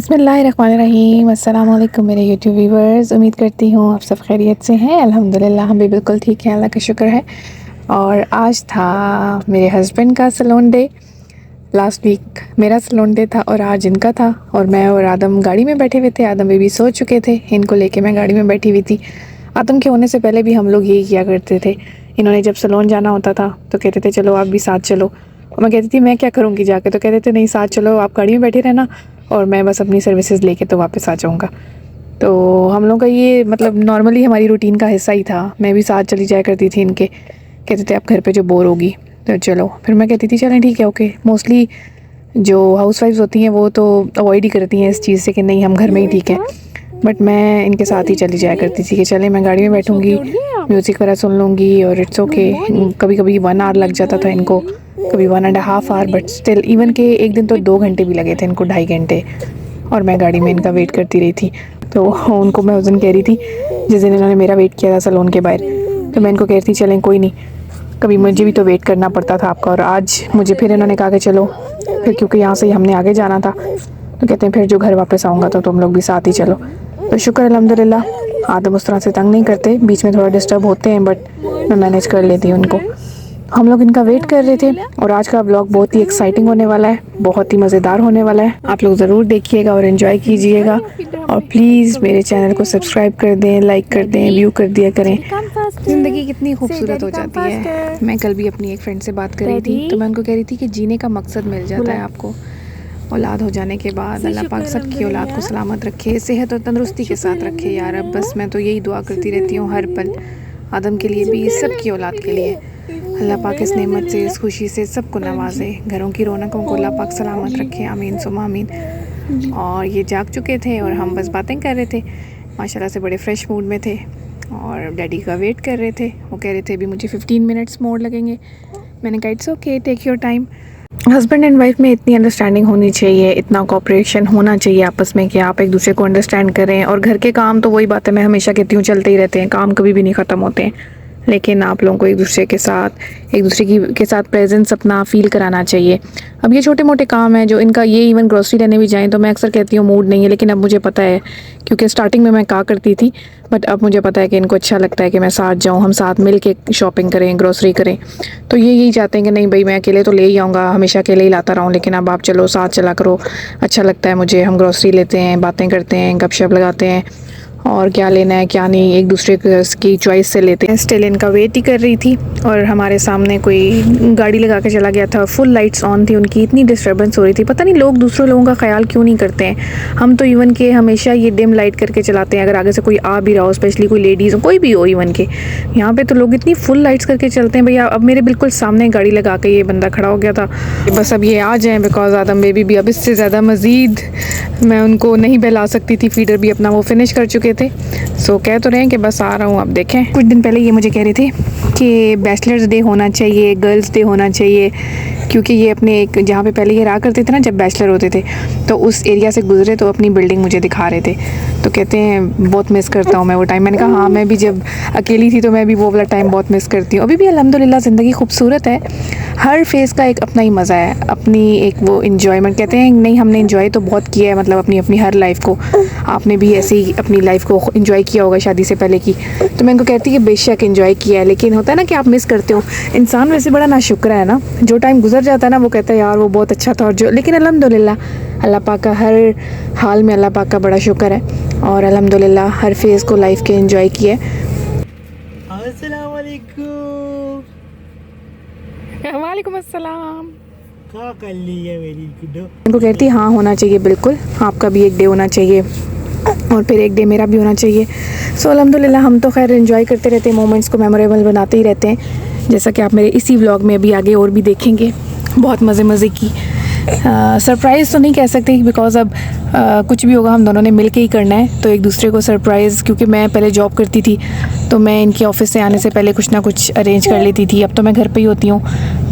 बिस्मिल्लाहिर्रहमानिर्रहीम। अस्सलाम वालेकुम मेरे यूट्यूब व्यूवर्स। उम्मीद करती हूँ आप सब खैरियत से हैं। अल्हम्दुलिल्लाह हम भी बिल्कुल ठीक हैं, अल्लाह का शुक्र है। और आज था मेरे हस्बैंड का सैलून डे। लास्ट वीक मेरा सैलून डे था और आज इनका था। और मैं और आदम गाड़ी में बैठे हुए थे। आदम बेबी सो चुके थे, इनको लेके मैं गाड़ी में बैठी हुई थी। आदम के होने से पहले भी हम लोग यही किया करते थे। इन्होंने जब सैलून जाना होता था तो कहते थे चलो आप भी साथ चलो, और मैं कहती थी मैं क्या करूँगी जाके, तो कहते थे नहीं साथ चलो, आप गाड़ी में बैठे रहना और मैं बस अपनी सर्विसेज लेके तो वापस आ जाऊँगा। तो हम लोग का ये मतलब नॉर्मली हमारी रूटीन का हिस्सा ही था। मैं भी साथ चली जाया करती थी इनके। कहते थे आप घर पे जो बोर होगी तो चलो, फिर मैं कहती थी चलें ठीक है ओके। मोस्टली जो हाउसवाइफ्स होती हैं वो तो अवॉइड ही करती हैं इस चीज़ से कि नहीं हम घर में ही ठीक है, बट मैं इनके साथ ही चली जाया करती थी कि चले मैं गाड़ी में बैठूँगी, म्यूज़िक वगैरह सुन लूँगी और इट्स ओके। कभी कभी 1 आवर लग जाता था इनको, कभी 1.5 आवर, बट स्टिल इवन के एक दिन तो 2 घंटे भी लगे थे इनको, 2.5 घंटे। और मैं गाड़ी में इनका वेट करती रही थी। तो उनको मैं उस दिन कह रही थी जिस दिन इन्होंने मेरा वेट किया था सैलून के बाहर, तो मैं इनको कह रही थी चलें कोई नहीं, कभी मुझे भी तो वेट करना पड़ता था आपका। और आज मुझे फिर इन्होंने कहा कि चलो, फिर क्योंकि यहाँ से हमने आगे जाना था तो कहते हैं फिर जो घर वापस आऊँगा तो तुम लोग भी साथ ही चलो। तो शुक्र अल्हम्दुलिल्लाह आदम उस तरह से तंग नहीं करते, बीच में थोड़ा डिस्टर्ब होते हैं बट मैं मैनेज कर लेती हूँ उनको। हम लोग इनका वेट कर रहे थे और आज का व्लॉग बहुत ही एक्साइटिंग होने वाला है, बहुत ही मज़ेदार होने वाला है। आप लोग ज़रूर देखिएगा और एंजॉय कीजिएगा। और प्लीज़ मेरे चैनल को सब्सक्राइब कर दें, लाइक कर दें, व्यू कर दिया करें। ज़िंदगी कितनी खूबसूरत हो जाती है। मैं कल भी अपनी एक फ्रेंड से बात कर रही थी तो मैं उनको कह रही थी कि जीने का मकसद मिल जाता है आपको। औलाद हो जाने के बाद अल्लाह पाक सबकी औलाद को सलामत रखे, सेहत और तंदुरुस्ती के साथ रखे यार। अब बस मैं तो यही दुआ करती रहती हूँ हर पल, आदम के लिए भी, सबकी औलाद के लिए। अल्लाह पाक इस नेमत से, इस खुशी से सबको नवाजे, घरों की रौनकों को अल्लाह पाक सलामत रखे, आमीन सुम्मा आमीन। और ये जाग चुके थे और हम बस बातें कर रहे थे, माशाल्लाह से बड़े फ्रेश मूड में थे और डैडी का वेट कर रहे थे। वो कह रहे थे अभी मुझे 15 मिनट्स मोर लगेंगे। मैंने कहा it's okay, take your time. Husband and wife में इतनी अंडरस्टैंडिंग होनी चाहिए, इतना कोऑपरेशन होना चाहिए आपस में कि आप एक दूसरे को अंडरस्टैंड करें। और घर के काम तो वही बात है, मैं हमेशा कहती हूँ चलते ही रहते हैं, काम कभी भी नहीं ख़त्म होते हैं, लेकिन आप लोगों को एक दूसरे के साथ, एक दूसरे के साथ प्रेजेंस अपना फील कराना चाहिए। अब ये छोटे मोटे काम हैं जो इनका, ये इवन ग्रोसरी लेने भी जाएं तो मैं अक्सर कहती हूँ मूड नहीं है, लेकिन अब मुझे पता है, क्योंकि स्टार्टिंग में मैं कहा करती थी, बट अब मुझे पता है कि इनको अच्छा लगता है कि मैं साथ जाऊँ, हम साथ मिल के शॉपिंग करें, ग्रोसरी करें। तो ये यही चाहते हैं कि नहीं भाई मैं अकेले तो ले ही आऊँगा, हमेशा अकेले ही लाता रहूँ, लेकिन अब आप चलो साथ चला करो, अच्छा लगता है मुझे। हम ग्रोसरी लेते हैं, बातें करते हैं, गपशप लगाते हैं और क्या लेना है क्या नहीं एक दूसरे की चॉइस से लेते हैं। स्टिल इनका वेट ही कर रही थी और हमारे सामने कोई गाड़ी लगा के चला गया था, फुल लाइट्स ऑन थी उनकी, इतनी डिस्टर्बेंस हो रही थी। पता नहीं लोग दूसरे लोगों का ख्याल क्यों नहीं करते हैं। हम तो इवन के हमेशा ये डिम लाइट करके चलाते हैं, अगर आगे से कोई आ भी रहा हो, स्पेशली कोई लेडीज़ कोई भी हो, इवन के यहाँ पे तो लोग इतनी फुल लाइट्स करके चलते हैं। भैया अब मेरे बिल्कुल सामने गाड़ी लगा के ये बंदा खड़ा हो गया था, बस अब ये आ जाएँ, बिकॉज आदम बेबी भी अब इससे ज़्यादा मज़ीद मैं उनको नहीं बहला सकती थी, फीडर भी अपना वो फिनिश कर चुके थे। सो कह तो रहे हैं कि बस आ रहा हूँ। अब देखें, कुछ दिन पहले ये मुझे कह रहे थे कि बैचलर्स डे होना चाहिए, गर्ल्स डे होना चाहिए, क्योंकि ये अपने एक जहाँ पे पहले ये रहा करते थे ना जब बैचलर होते थे, तो उस एरिया से गुजरे तो अपनी बिल्डिंग मुझे दिखा रहे थे। तो कहते हैं बहुत मिस करता हूँ मैं वो टाइम। मैंने कहा हाँ मैं भी जब अकेली थी तो मैं भी वो वाला टाइम बहुत मिस करती हूँ। अभी भी अल्हम्दुलिल्लाह ज़िंदगी खूबसूरत है, हर फेज़ का एक अपना ही मज़ा है, अपनी एक वो इन्जॉयमेंट। कहते हैं नहीं हमने इन्जॉय तो बहुत किया है, मतलब अपनी अपनी हर लाइफ को, आपने भी ऐसे ही अपनी लाइफ को इन्जॉय किया होगा शादी से पहले की। तो मैं इनको कहती कि बेशक इन्जॉय किया है, लेकिन होता है ना कि आप मिस करते हो। इंसान वैसे बड़ा नाशुक्र है ना, जो टाइम गुजर जाता है ना वो कहता है यार वो बहुत अच्छा था, और जो, लेकिन अल्हम्दुलिल्लाह अल्लाह पाक का हर हाल में अल्लाह पाक का बड़ा शुक्र है और अल्हम्दुलिल्लाह हर फेज़ को लाइफ के एंजॉय किया है। अस्सलाम वालेकुम। वालेकुम अस्सलाम। क्या कर ली है मेरी गुड्डो? इनको कहती हाँ होना चाहिए, बिल्कुल आपका भी एक डे होना चाहिए और फिर एक डे मेरा भी होना चाहिए। सो अल्हम्दुलिल्लाह हम तो खैर एंजॉय करते रहते हैं, मोमेंट्स को मेमोरेबल बनाते ही रहते हैं, जैसा कि आप मेरे इसी व्लॉग में अभी आगे और भी देखेंगे। बहुत मज़े की सरप्राइज़ तो नहीं कह सकते बिकॉज़ अब कुछ भी होगा हम दोनों ने मिल के ही करना है, तो एक दूसरे को सरप्राइज़, क्योंकि मैं पहले जॉब करती थी तो मैं इनके ऑफ़िस से आने से पहले कुछ ना कुछ अरेंज कर लेती थी। अब तो मैं घर पे ही होती हूँ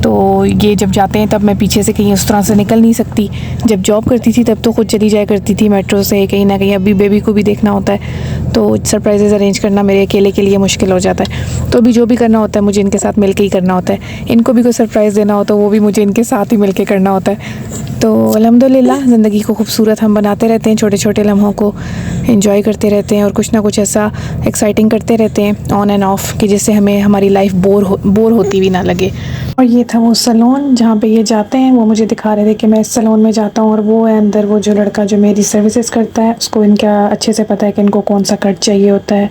तो ये जब जाते हैं तब मैं पीछे से कहीं उस तरह से निकल नहीं सकती। जब जॉब करती थी तब तो खुद चली जाया करती थी मेट्रो से कहीं ना कहीं। अभी बेबी को भी देखना होता है तो सरप्राइजेज़ अरेंज करना मेरे अकेले के लिए मुश्किल हो जाता है। तो अभी जो भी करना होता है मुझे इनके साथ मिल के ही करना होता है। इनको भी कोई सरप्राइज़ देना हो तो वो भी मुझे इनके साथ ही मिल के करना होता है। तो अल्हम्दुलिल्लाह ज़िंदगी को खूबसूरत हम बनाते रहते हैं, छोटे छोटे लम्हों को एंजॉय करते रहते हैं और कुछ ना कुछ ऐसा एक्साइटिंग करते रहते हैं ऑन एंड ऑफ कि जिससे हमें हमारी लाइफ बोर होती भी ना लगे। और ये था वो सैलून जहाँ पे ये जाते हैं। वो मुझे दिखा रहे थे कि मैं इस सैलून में जाता हूँ और वो है अंदर वो जो लड़का जो मेरी सर्विसेज करता है, उसको इनका अच्छे से पता है कि इनको कौन सा कट चाहिए होता है,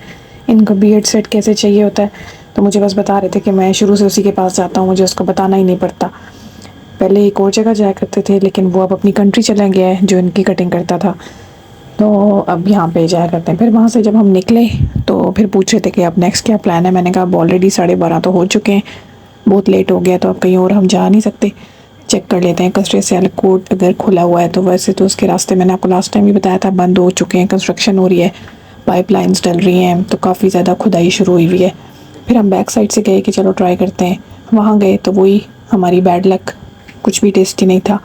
इनको बियर्ड सेट कैसे चाहिए होता है। तो मुझे बस बता रहे थे कि मैं शुरू से उसी के पास जाता हूँ, मुझे उसको बताना ही नहीं पड़ता। पहले एक और जगह जाया करते थे लेकिन वो अब अपनी कंट्री चला गया है जो इनकी कटिंग करता था, तो अब यहाँ पे जाया करते हैं। फिर वहाँ से जब हम निकले तो फिर पूछ रहे थे कि अब नेक्स्ट क्या प्लान है। मैंने कहा अब ऑलरेडी 12:30 तो हो चुके हैं, बहुत लेट हो गया, तो अब कहीं और हम जा नहीं सकते। चेक कर लेते हैं कस्टडी सियालकोट अगर खुला हुआ है तो। वैसे तो उसके रास्ते मैंने आपको लास्ट टाइम भी बताया था बंद हो चुके हैं, कंस्ट्रक्शन हो रही है, पाइपलाइंस डल रही हैं, तो काफ़ी ज़्यादा खुदाई शुरू हुई हुई है। फिर हम बैक साइड से गए कि चलो ट्राई करते हैं। वहाँ गए तो वही हमारी बैड लक, कुछ भी टेस्टी नहीं था।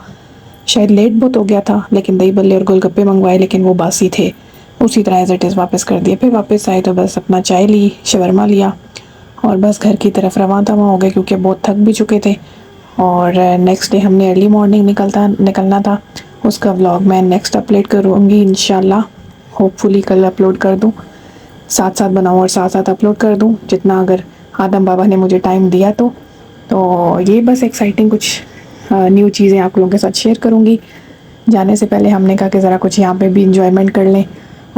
शायद लेट बहुत हो गया था लेकिन दही बल्ले और गोलगप्पे मंगवाए लेकिन वो बासी थे, उसी तरह एज इट इज़ वापस कर दिए। फिर वापस आए तो बस अपना चाय ली, शवरमा लिया और बस घर की तरफ रवाना तवाना हो गए क्योंकि बहुत थक भी चुके थे। और नेक्स्ट डे हमने अर्ली मॉर्निंग निकलना था। उसका व्लॉग मैं नेक्स्ट अपलोड करूँगी इंशाल्लाह, होपफुली कल अपलोड कर दूँ, साथ साथ बनाऊँ और साथ साथ अपलोड कर दूँ जितना अगर आदम बाबा ने मुझे टाइम दिया तो ये बस एक्साइटिंग कुछ न्यू चीज़ें आप लोगों के साथ शेयर करूँगी। जाने से पहले हमने कहा कि ज़रा कुछ यहाँ पे भी इंजॉयमेंट कर लें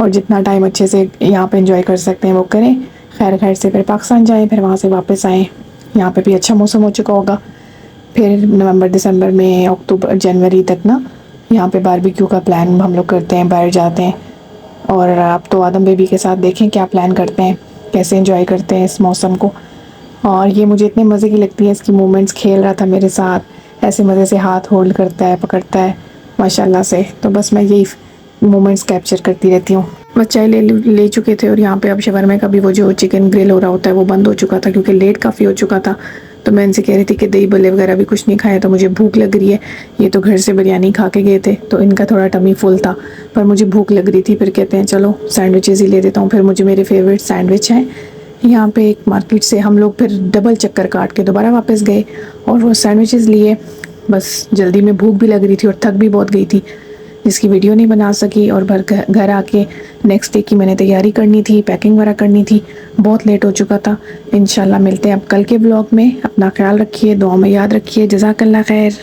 और जितना टाइम अच्छे से यहाँ पे इंजॉय कर सकते हैं वो करें। खैर से फिर पाकिस्तान जाएँ, फिर वहाँ से वापस आएँ। यहाँ पे भी अच्छा मौसम हो चुका होगा। फिर नवंबर दिसंबर में अक्टूबर जनवरी तक ना यहाँ पे बारबेक्यू का प्लान हम लोग करते हैं, बाहर जाते हैं। और अब तो आदम बेबी के साथ देखें क्या प्लान करते हैं, कैसे एंजॉय करते हैं इस मौसम को। और ये मुझे इतने मज़े की लगती है, इसकी मूवमेंट्स, खेल रहा था मेरे साथ, ऐसे मज़े से हाथ होल्ड करता है, पकड़ता है माशाल्लाह से। तो बस मैं यही मोमेंट्स कैप्चर करती रहती हूँ। बस चाय ले चुके थे और यहाँ पे अब शवरमे का भी वो जो चिकन ग्रिल हो रहा होता है वो बंद हो चुका था क्योंकि लेट काफ़ी हो चुका था। तो मैं इनसे कह रही थी कि दही बल्ले वगैरह भी कुछ नहीं खाया, तो मुझे भूख लग रही है। ये तो घर से बिरयानी खा के गए थे तो इनका थोड़ा टमी फुल था, पर मुझे भूख लग रही थी। फिर कहते हैं चलो सैंडविचेज़ ही ले देता हूँ। फिर मुझे मेरे फेवरेट सैंडविच हैं यहाँ पे एक मार्केट से, हम लोग फिर डबल चक्कर काट के दोबारा वापस गए और वो सैंडविचेज़ लिए। बस जल्दी में भूख भी लग रही थी और थक भी बहुत गई थी, जिसकी वीडियो नहीं बना सकी। और घर आके नेक्स्ट डे की मैंने तैयारी करनी थी, पैकिंग वगैरह करनी थी, बहुत लेट हो चुका था। इंशाल्लाह मिलते हैं अब कल के ब्लॉग में। अपना ख्याल रखिए, दुआ में याद रखिए। जज़ाकल्लाह खैर।